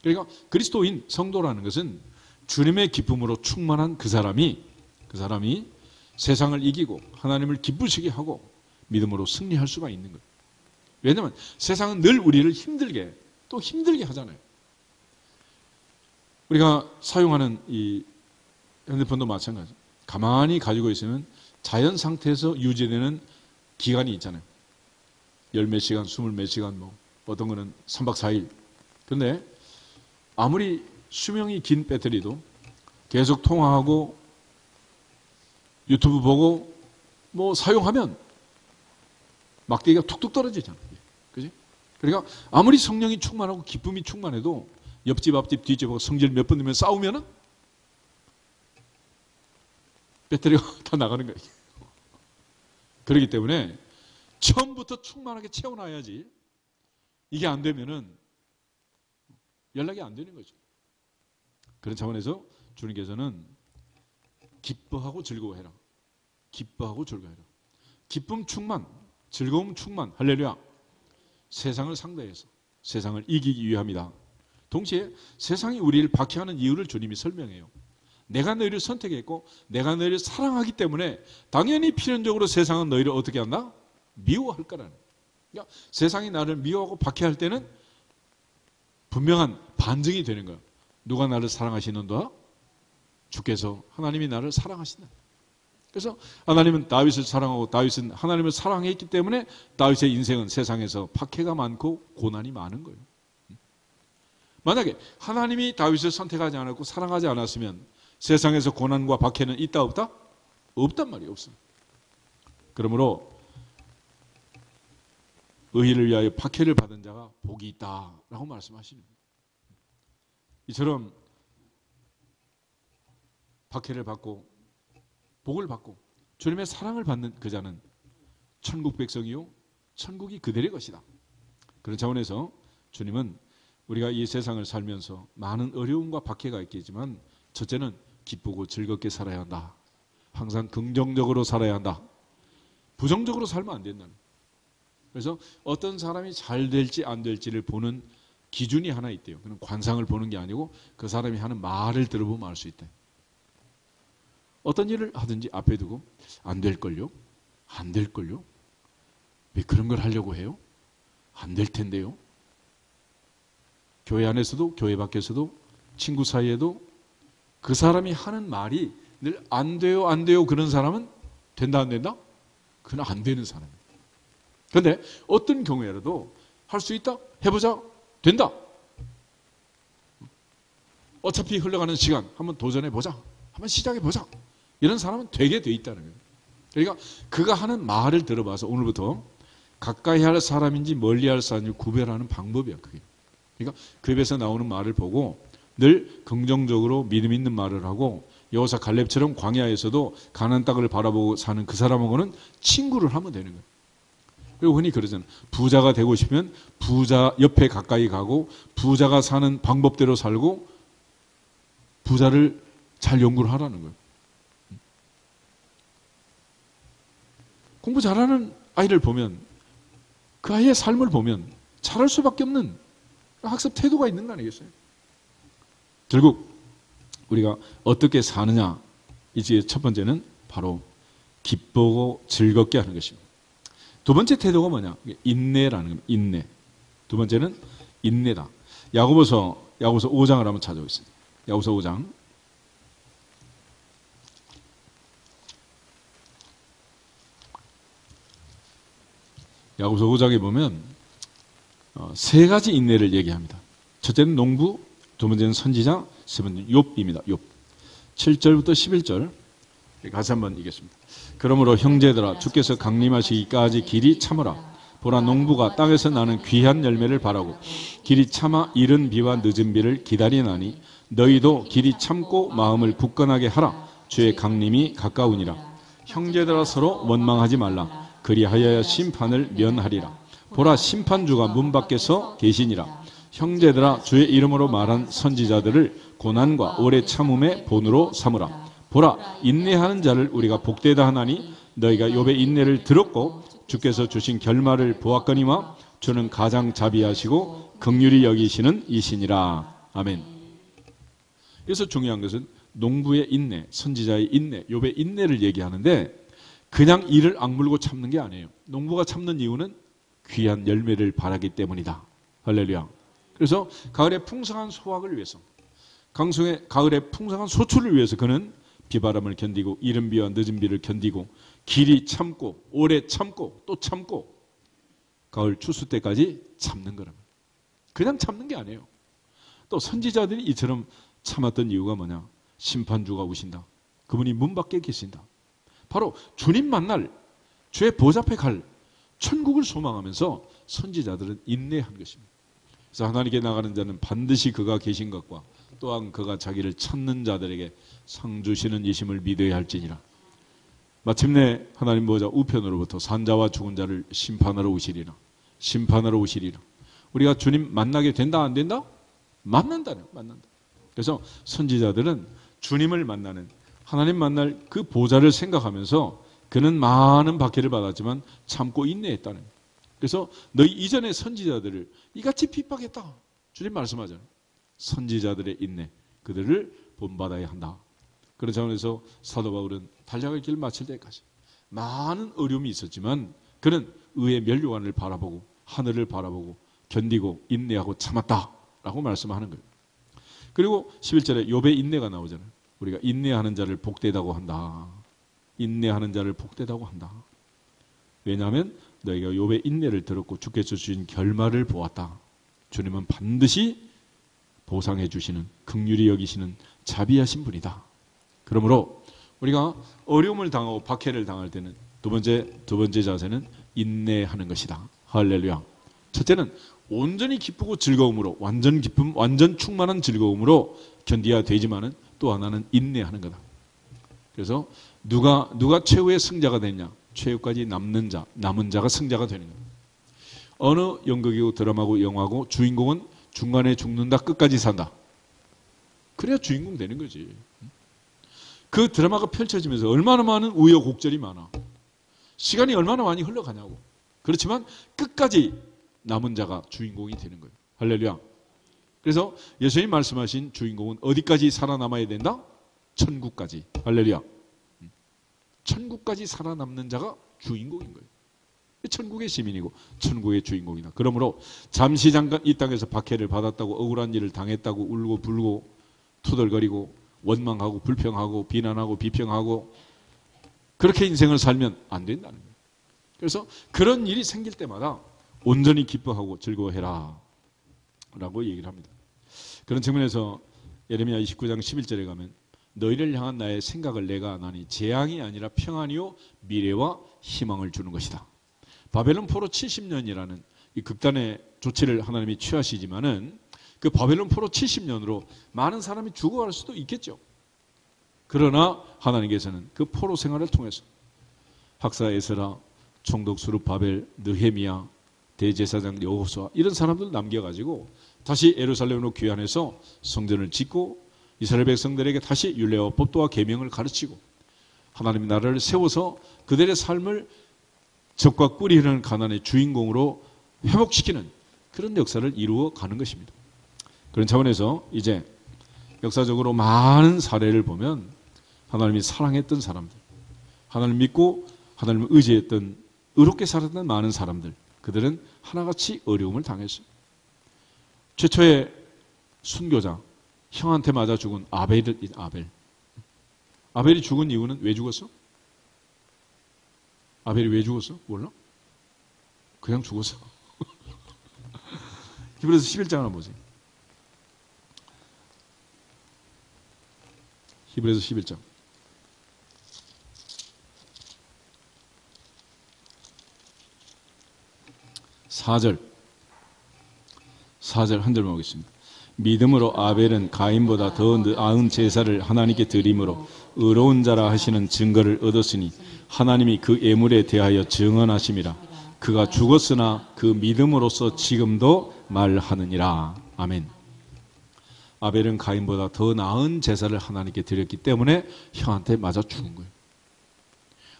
그러니까 그리스도인 성도라는 것은 주님의 기쁨으로 충만한 그 사람이 세상을 이기고 하나님을 기쁘시게 하고 믿음으로 승리할 수가 있는 거예요. 왜냐하면 세상은 늘 우리를 힘들게 하잖아요. 우리가 사용하는 이 핸드폰도 마찬가지. 가만히 가지고 있으면 자연 상태에서 유지되는 기간이 있잖아요. 열 몇 시간, 20몇 시간, 어떤 거는 3박 4일. 그런데 아무리 수명이 긴 배터리도 계속 통화하고 유튜브 보고 뭐 사용하면 막대기가 툭툭 떨어지잖아요. 그지? 그러니까 아무리 성령이 충만하고 기쁨이 충만해도 옆집 앞집 뒤집하고 성질 몇 번 넣으면 싸우면은 배터리가 다 나가는 거예요. 그렇기 때문에 처음부터 충만하게 채워놔야지 이게 안 되면은 연락이 안 되는 거죠. 그런 차원에서 주님께서는 기뻐하고 즐거워해라. 기뻐하고 즐거워해라. 기쁨 충만, 즐거움 충만, 할렐루야. 세상을 상대해서 세상을 이기기 위함이다. 동시에 세상이 우리를 박해하는 이유를 주님이 설명해요. 내가 너희를 선택했고 내가 너희를 사랑하기 때문에 당연히 필연적으로 세상은 너희를 어떻게 한다? 미워할 거라는. 그러니까 세상이 나를 미워하고 박해할 때는 분명한 반증이 되는 거예요. 누가 나를 사랑하시는도다? 주께서 하나님이 나를 사랑하신다. 그래서 하나님은 다윗을 사랑하고 다윗은 하나님을 사랑했기 때문에 다윗의 인생은 세상에서 박해가 많고 고난이 많은 거예요. 만약에 하나님이 다윗을 선택하지 않았고 사랑하지 않았으면 세상에서 고난과 박해는 있다 없다? 없단 말이에요. 없어요. 그러므로 의인을 위하여 박해를 받은 자가 복이 있다라고 말씀하시는 거예요. 이처럼 박해를 받고 복을 받고 주님의 사랑을 받는 그 자는 천국 백성이요 천국이 그들의 것이다. 그런 차원에서 주님은 우리가 이 세상을 살면서 많은 어려움과 박해가 있겠지만 첫째는 기쁘고 즐겁게 살아야 한다. 항상 긍정적으로 살아야 한다. 부정적으로 살면 안 된다는. 그래서 어떤 사람이 잘 될지 안 될지를 보는 기준이 하나 있대요. 그는 관상을 보는 게 아니고 그 사람이 하는 말을 들어보면 알 수 있대. 어떤 일을 하든지 앞에 두고 안 될걸요? 안 될걸요? 왜 그런 걸 하려고 해요? 안 될 텐데요? 교회 안에서도 교회 밖에서도 친구 사이에도 그 사람이 하는 말이 늘 안 돼요 안 돼요 그런 사람은 된다 안 된다? 그건 안 되는 사람이에요. 그런데 어떤 경우에라도 할 수 있다? 해보자? 된다? 어차피 흘러가는 시간 한번 도전해보자. 한번 시작해보자. 이런 사람은 되게 돼 있다는 거예요. 그러니까 그가 하는 말을 들어봐서 오늘부터 가까이 할 사람인지 멀리 할 사람인지 구별하는 방법이야. 그게. 그러니까 그 입에서 나오는 말을 보고 늘 긍정적으로 믿음 있는 말을 하고 여호사 갈렙처럼 광야에서도 가나안 땅을 바라보고 사는 그 사람하고는 친구를 하면 되는 거예요. 그리고 흔히 그러잖아요. 부자가 되고 싶으면 부자 옆에 가까이 가고 부자가 사는 방법대로 살고 부자를 잘 연구를 하라는 거예요. 공부 잘하는 아이를 보면 그 아이의 삶을 보면 잘할 수밖에 없는 학습 태도가 있는 거 아니겠어요? 결국 우리가 어떻게 사느냐 이제 첫 번째는 바로 기쁘고 즐겁게 하는 것입니다. 두 번째 태도가 뭐냐? 인내라는 겁니다. 인내. 두 번째는 인내다. 야고보서 5장을 한번 찾아보겠습니다. 야고보서 5장. 야고보서 5장에 보면 세 가지 인내를 얘기합니다. 첫째는 농부, 두 번째는 선지자, 세 번째는 욥입니다. 욥. 7절부터 11절 같이 한번 읽겠습니다. 그러므로 형제들아 주께서 강림하시기까지 길이 참으라. 보라 농부가 땅에서 나는 귀한 열매를 바라고 길이 참아 이른 비와 늦은 비를 기다리나니 너희도 길이 참고 마음을 굳건하게 하라. 주의 강림이 가까우니라. 형제들아 서로 원망하지 말라. 그리하여야 심판을 면하리라. 보라 심판주가 문 밖에서 계시니라. 형제들아 주의 이름으로 말한 선지자들을 고난과 오래 참음의 본으로 삼으라. 보라 인내하는 자를 우리가 복되다 하나니 너희가 욥의 인내를 들었고 주께서 주신 결말을 보았거니와 주는 가장 자비하시고 긍휼히 여기시는 이시니라. 아멘. 그래서 중요한 것은 농부의 인내, 선지자의 인내, 욥의 인내를 얘기하는데 그냥 이를 악물고 참는 게 아니에요. 농부가 참는 이유는 귀한 열매를 바라기 때문이다. 할렐루야. 그래서 가을에 풍성한 소확을 위해서 가을에 풍성한 소출을 위해서 그는 비바람을 견디고 이른 비와 늦은 비를 견디고 길이 참고 오래 참고 또 참고 가을 추수 때까지 참는 거랍니다. 그냥 참는 게 아니에요. 또 선지자들이 이처럼 참았던 이유가 뭐냐? 심판주가 오신다. 그분이 문 밖에 계신다. 바로 주님 만날, 주의 보좌 앞에 갈 천국을 소망하면서 선지자들은 인내한 것입니다. 그래서 하나님께 나가는 자는 반드시 그가 계신 것과 또한 그가 자기를 찾는 자들에게 상 주시는 이심을 믿어야 할지니라. 마침내 하나님 보좌 우편으로부터 산자와 죽은 자를 심판하러 오시리라. 심판하러 오시리라. 우리가 주님 만나게 된다 안 된다? 만난다네. 만난다. 그래서 선지자들은 주님을 만나는, 하나님 만날 그 보좌를 생각하면서 그는 많은 박해를 받았지만 참고 인내했다는 거예요. 그래서 너희 이전의 선지자들을 이같이 핍박했다. 주님 말씀하잖아요. 선지자들의 인내, 그들을 본받아야 한다. 그런 차원에서 사도 바울은 달려갈 길 마칠 때까지 많은 어려움이 있었지만 그는 의의 면류관을 바라보고 하늘을 바라보고 견디고 인내하고 참았다라고 말씀하는 거예요. 그리고 11절에 욥의 인내가 나오잖아요. 우리가 인내하는 자를 복되다고 한다. 인내하는 자를 복되다고 한다. 왜냐하면 너희가 욥의 인내를 들었고 주께서 주신 결말을 보았다. 주님은 반드시 보상해 주시는, 긍휼히 여기시는 자비하신 분이다. 그러므로 우리가 어려움을 당하고 박해를 당할 때는 두 번째 자세는 인내하는 것이다. 할렐루야. 첫째는 온전히 기쁘고 즐거움으로, 완전 기쁨, 완전 충만한 즐거움으로 견디어야 되지만은 또 하나는 인내하는 거다. 그래서 누가 최후의 승자가 되냐? 최후까지 남은 자가 승자가 되는 거예요. 어느 연극이고 드라마고 영화고 주인공은 중간에 죽는다, 끝까지 산다. 그래야 주인공 되는 거지. 그 드라마가 펼쳐지면서 얼마나 많은 우여곡절이 많아. 시간이 얼마나 많이 흘러가냐고. 그렇지만 끝까지 남은 자가 주인공이 되는 거예요. 할렐루야. 그래서 예수님 말씀하신 주인공은 어디까지 살아남아야 된다? 천국까지. 할렐루야. 천국까지 살아남는 자가 주인공인 거예요. 천국의 시민이고 천국의 주인공이다. 그러므로 잠시 잠깐 이 땅에서 박해를 받았다고 억울한 일을 당했다고 울고 불고 투덜거리고 원망하고 불평하고 비난하고 비평하고 그렇게 인생을 살면 안 된다는 거예요. 그래서 그런 일이 생길 때마다 온전히 기뻐하고 즐거워해라 라고 얘기를 합니다. 그런 측면에서 예레미야 29장 11절에 가면 너희를 향한 나의 생각을 내가 아나니 재앙이 아니라 평안이요 미래와 희망을 주는 것이다. 바벨론 포로 70년이라는 이 극단의 조치를 하나님이 취하시지만은 그 바벨론 포로 70년으로 많은 사람이 죽어갈 수도 있겠죠. 그러나 하나님께서는 그 포로 생활을 통해서 학사 에스라, 총독 수룹바벨, 느헤미야, 대제사장 여호수아 이런 사람들 남겨가지고 다시 예루살렘으로 귀환해서 성전을 짓고 이스라엘 백성들에게 다시 율례와 법도와 계명을 가르치고 하나님의 나라를 세워서 그들의 삶을 적과 꿀이 흐르는 가난의 주인공으로 회복시키는 그런 역사를 이루어 가는 것입니다. 그런 차원에서 이제 역사적으로 많은 사례를 보면 하나님이 사랑했던 사람들, 하나님을 믿고 하나님을 의지했던 의롭게 살았던 많은 사람들, 그들은 하나같이 어려움을 당했어요. 최초의 순교자, 형한테 맞아 죽은 아벨이 죽은 이유는 왜 죽었어? 아벨이 왜 죽었어? 몰라? 그냥 죽었어. 히브리서 11장을 보세요. 히브리서 11장. 4절 한 절만 보겠습니다. 믿음으로 아벨은 가인보다 더 나은 제사를 하나님께 드림으로 의로운 자라 하시는 증거를 얻었으니 하나님이 그 예물에 대하여 증언하심이라. 그가 죽었으나 그 믿음으로써 지금도 말하느니라. 아멘. 아벨은 가인보다 더 나은 제사를 하나님께 드렸기 때문에 형한테 맞아 죽은 거예요.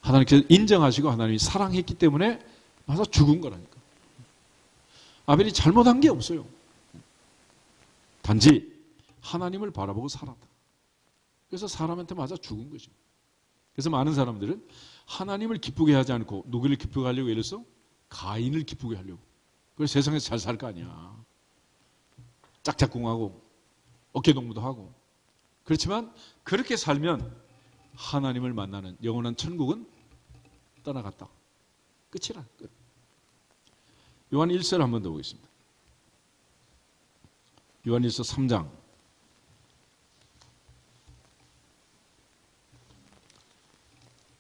하나님께서 인정하시고 하나님이 사랑했기 때문에 맞아 죽은 거라니까. 아벨이 잘못한 게 없어요. 단지 하나님을 바라보고 살았다. 그래서 사람한테 맞아 죽은 거죠. 그래서 많은 사람들은 하나님을 기쁘게 하지 않고 누구를 기쁘게 하려고 예를 들어서 가인을 기쁘게 하려고. 그래서 세상에서 잘 살 거 아니야. 짝짝꿍하고 어깨동무도 하고. 그렇지만 그렇게 살면 하나님을 만나는 영원한 천국은 떠나갔다. 끝이라. 끝. 요한 1절 한 번 더 보겠습니다. 요한일서 3장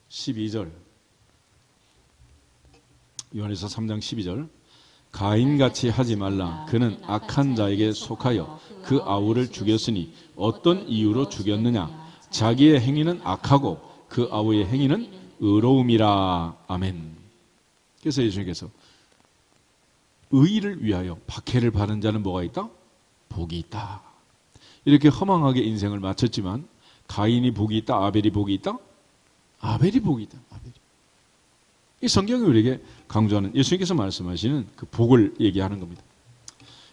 12절. 요한일서 3장 12절. 가인같이 하지 말라. 그는 악한 자에게 속하여 그 아우를 죽였으니 어떤 이유로 죽였느냐. 자기의 행위는 악하고 그 아우의 행위는 의로움이라. 아멘. 그래서 예수님께서 의를 위하여 박해를 받은 자는 뭐가 있다? 복이 있다. 이렇게 허망하게 인생을 마쳤지만 가인이 복이 있다, 아벨이 복이 있다? 아벨이 복이 있다. 아벨이. 이 성경이 우리에게 강조하는, 예수님께서 말씀하시는 그 복을 얘기하는 겁니다.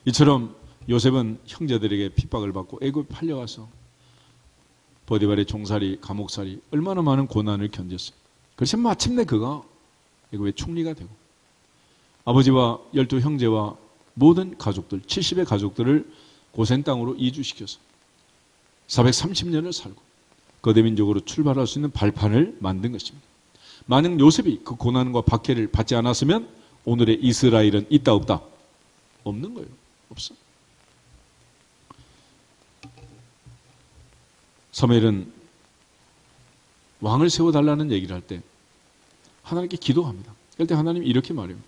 이처럼 요셉은 형제들에게 핍박을 받고 애굽에 팔려가서 보디발의 종살이, 감옥살이, 얼마나 많은 고난을 견뎠어요. 그래서 마침내 그가 애굽의 총리가 되고 아버지와 12형제와 모든 가족들, 70의 가족들을 고센 땅으로 이주시켜서 430년을 살고 거대민족으로 출발할 수 있는 발판을 만든 것입니다. 만약 요셉이 그 고난과 박해를 받지 않았으면 오늘의 이스라엘은 있다 없다? 없는 거예요. 없어. 사무엘은 왕을 세워달라는 얘기를 할 때 하나님께 기도합니다. 그럴 때 하나님이 이렇게 말해요.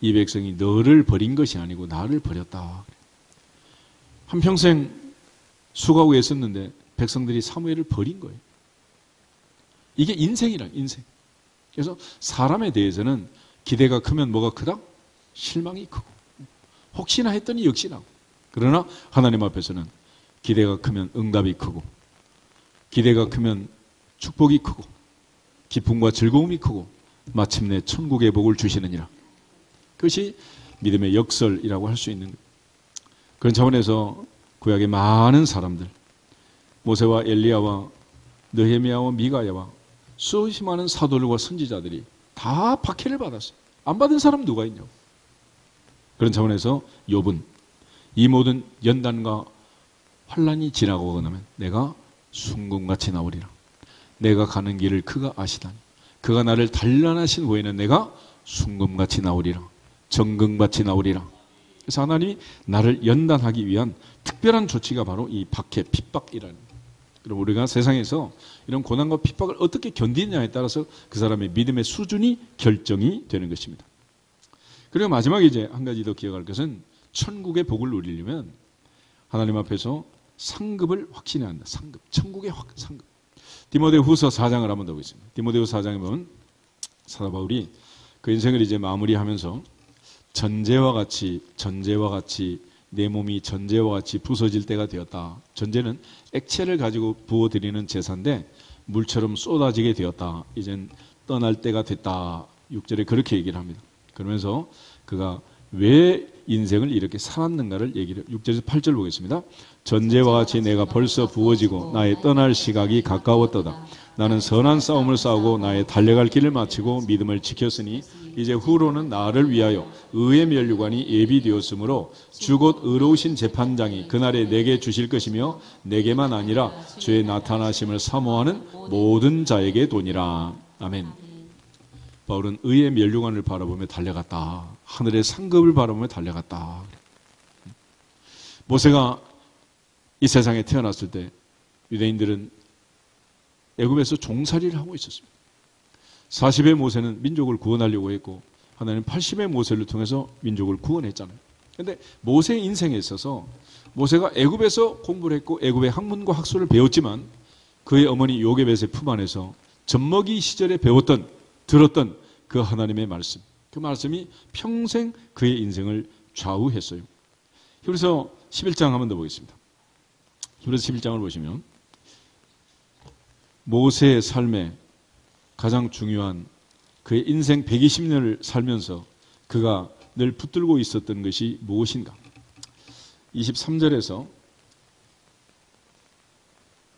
이 백성이 너를 버린 것이 아니고 나를 버렸다. 한평생 수고하고 애썼는데 백성들이 사무엘을 버린 거예요. 이게 인생이라, 인생. 그래서 사람에 대해서는 기대가 크면 뭐가 크다? 실망이 크고. 혹시나 했더니 역시나. 그러나 하나님 앞에서는 기대가 크면 응답이 크고, 기대가 크면 축복이 크고, 기쁨과 즐거움이 크고, 마침내 천국의 복을 주시느니라. 그것이 믿음의 역설이라고 할 수 있는 거예요. 그런 차원에서 구약의 많은 사람들, 모세와 엘리야와 느헤미야와 미가야와 수없이 많은 사도들과 선지자들이 다 박해를 받았어요. 안 받은 사람 누가 있냐고. 그런 차원에서 욥은 이 모든 연단과 환난이 지나고 나면 내가 순금같이 나오리라. 내가 가는 길을 그가 아시다니. 그가 나를 단련하신 후에는 내가 순금같이 나오리라. 정금같이 나오리라. 그래서 하나님이 나를 연단하기 위한 특별한 조치가 바로 이 박해, 핍박이라는 거예요. 그럼 우리가 세상에서 이런 고난과 핍박을 어떻게 견디느냐에 따라서 그 사람의 믿음의 수준이 결정이 되는 것입니다. 그리고 마지막에 이제 한 가지 더 기억할 것은 천국의 복을 누리려면 하나님 앞에서 상급을 확신해야 한다. 상급. 천국의 상급. 디모데후서 4장을 한번 더 보겠습니다. 디모데후서 4장에 보면 사도 바울이 그 인생을 이제 마무리하면서 전제와 같이 내 몸이 전제와 같이 부서질 때가 되었다. 전제는 액체를 가지고 부어드리는 제사인데 물처럼 쏟아지게 되었다. 이젠 떠날 때가 됐다. 6절에 그렇게 얘기를 합니다. 그러면서 그가 왜 인생을 이렇게 살았는가를 얘기를 6절에서 8절 보겠습니다. 전제와 같이 내가 벌써 부어지고 나의 떠날 시각이 가까웠도다. 나는 선한 싸움을 싸우고 나의 달려갈 길을 마치고 믿음을 지켰으니 이제 후로는 나를 위하여 의의 면류관이 예비되었으므로 주 곧 의로우신 재판장이 그날에 내게 주실 것이며 내게만 아니라 주의 나타나심을 사모하는 모든 자에게 도니라. 아멘. 바울은 의의 면류관을 바라보며 달려갔다. 하늘의 상급을 바라보며 달려갔다. 모세가 이 세상에 태어났을 때 유대인들은 애굽에서 종살이를 하고 있었습니다. 40의 모세는 민족을 구원하려고 했고 하나님 80의 모세를 통해서 민족을 구원했잖아요. 그런데 모세의 인생에 있어서 모세가 애굽에서 공부를 했고 애굽의 학문과 학술을 배웠지만 그의 어머니 요게벳의 품 안에서 젖먹이 시절에 배웠던 들었던 그 하나님의 말씀, 그 말씀이 평생 그의 인생을 좌우했어요. 히브리서 11장 한번 더 보겠습니다. 히브리서 11장을 보시면 모세의 삶에 가장 중요한 그의 인생 120년을 살면서 그가 늘 붙들고 있었던 것이 무엇인가? 23절에서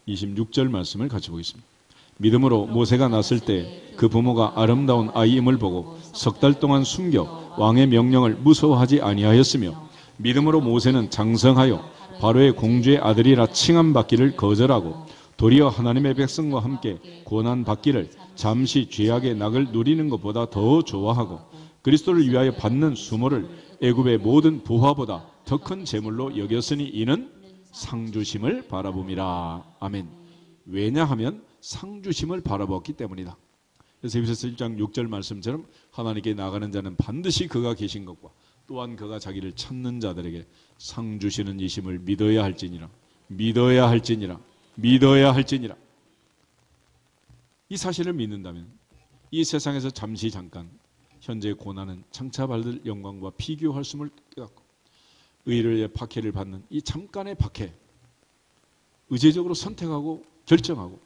26절 말씀을 같이 보겠습니다. 믿음으로 모세가 났을 때 그 부모가 아름다운 아이임을 보고 석 달 동안 숨겨 왕의 명령을 무서워하지 아니하였으며 믿음으로 모세는 장성하여 바로의 공주의 아들이라 칭함받기를 거절하고 도리어 하나님의 백성과 함께 고난받기를 잠시 죄악의 낙을 누리는 것보다 더 좋아하고 그리스도를 위하여 받는 수모를 애굽의 모든 부화보다 더 큰 재물로 여겼으니 이는 상주심을 바라봄이라. 아멘. 왜냐하면 상주심을 바라보았기 때문이다. 그래서 에베소서 1장 6절 말씀처럼 하나님께 나가는 자는 반드시 그가 계신 것과 또한 그가 자기를 찾는 자들에게 상 주시는 이심을 믿어야 할지니라. 믿어야 할지니라. 믿어야 할지니라. 이 사실을 믿는다면 이 세상에서 잠깐 현재의 고난은 장차 받을 영광과 비교할 수를 깨닫고 의를 박해를 받는 이 잠깐의 박해, 의제적으로 선택하고 결정하고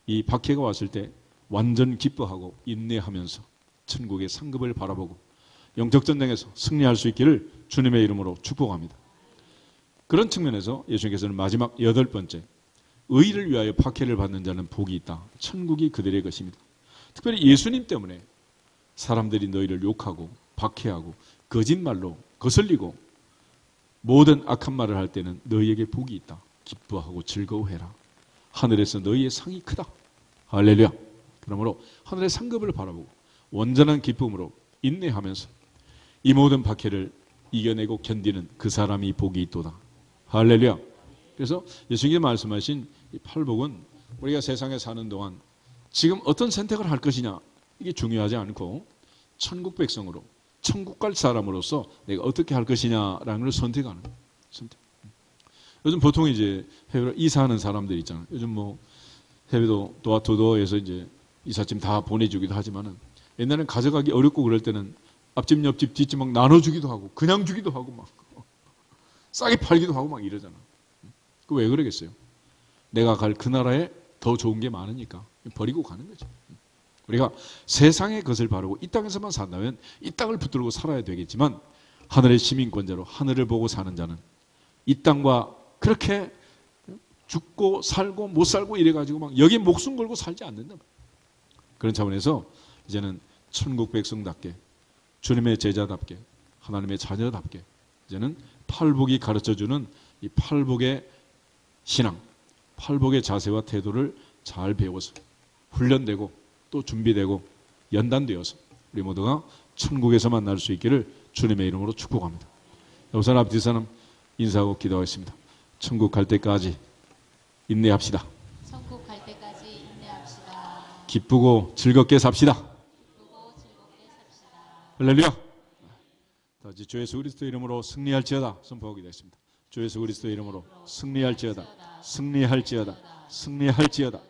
이 박해가 왔을 때 완전 기뻐하고 인내하면서 천국의 상급을 바라보고 영적 전쟁에서 승리할 수 있기를 주님의 이름으로 축복합니다. 그런 측면에서 예수님께서는 마지막 8번째, 의를 위하여 박해를 받는 자는 복이 있다. 천국이 그들의 것입니다. 특별히 예수님 때문에 사람들이 너희를 욕하고 박해하고 거짓말로 거슬리고 모든 악한 말을 할 때는 너희에게 복이 있다. 기뻐하고 즐거워해라. 하늘에서 너희의 상이 크다. 할렐루야. 그러므로 하늘의 상급을 바라보고 온전한 기쁨으로 인내하면서 이 모든 박해를 이겨내고 견디는 그 사람이 복이 있도다. 할렐루야. 그래서 예수님이 말씀하신 이 팔복은 우리가 세상에 사는 동안 지금 어떤 선택을 할 것이냐 이게 중요하지 않고 천국 백성으로 천국 갈 사람으로서 내가 어떻게 할 것이냐라는 걸 선택하는 거예요. 선택. 요즘 보통 이제 해외로 이사하는 사람들 있잖아요. 요즘 뭐 해외도 도어투도어에서 이제 이삿짐 다 보내주기도 하지만은 옛날엔 가져가기 어렵고 그럴 때는 앞집 옆집 뒷집 막 나눠주기도 하고 그냥 주기도 하고 막 싸게 팔기도 하고 막 이러잖아. 그 왜 그러겠어요? 내가 갈 그 나라에 더 좋은 게 많으니까 버리고 가는 거죠. 우리가 세상의 것을 바르고 이 땅에서만 산다면 이 땅을 붙들고 살아야 되겠지만 하늘의 시민권자로 하늘을 보고 사는 자는 이 땅과 그렇게 죽고 살고 못 살고 이래가지고 막 여기 목숨 걸고 살지 않는다. 그런 차원에서 이제는 천국 백성답게 주님의 제자답게 하나님의 자녀답게 이제는 팔복이 가르쳐주는 이 팔복의 신앙, 팔복의 자세와 태도를 잘 배워서 훈련되고 또 준비되고 연단되어서 우리 모두가 천국에서 만날 수 있기를 주님의 이름으로 축복합니다. 우선 앞뒤 사람 인사하고 기도하겠습니다. 천국 갈 때까지 인내합시다.
천국 갈 때까지 인내합시다.
기쁘고 즐겁게 삽시다.
기쁘고 즐겁게 삽시다.
할렐루야. 다시 주 예수 그리스도 이름으로 승리할지어다 선포하게 됐습니다. 주 예수 그리스도 이름으로 승리할지어다. 승리할지어다. 승리할지어다.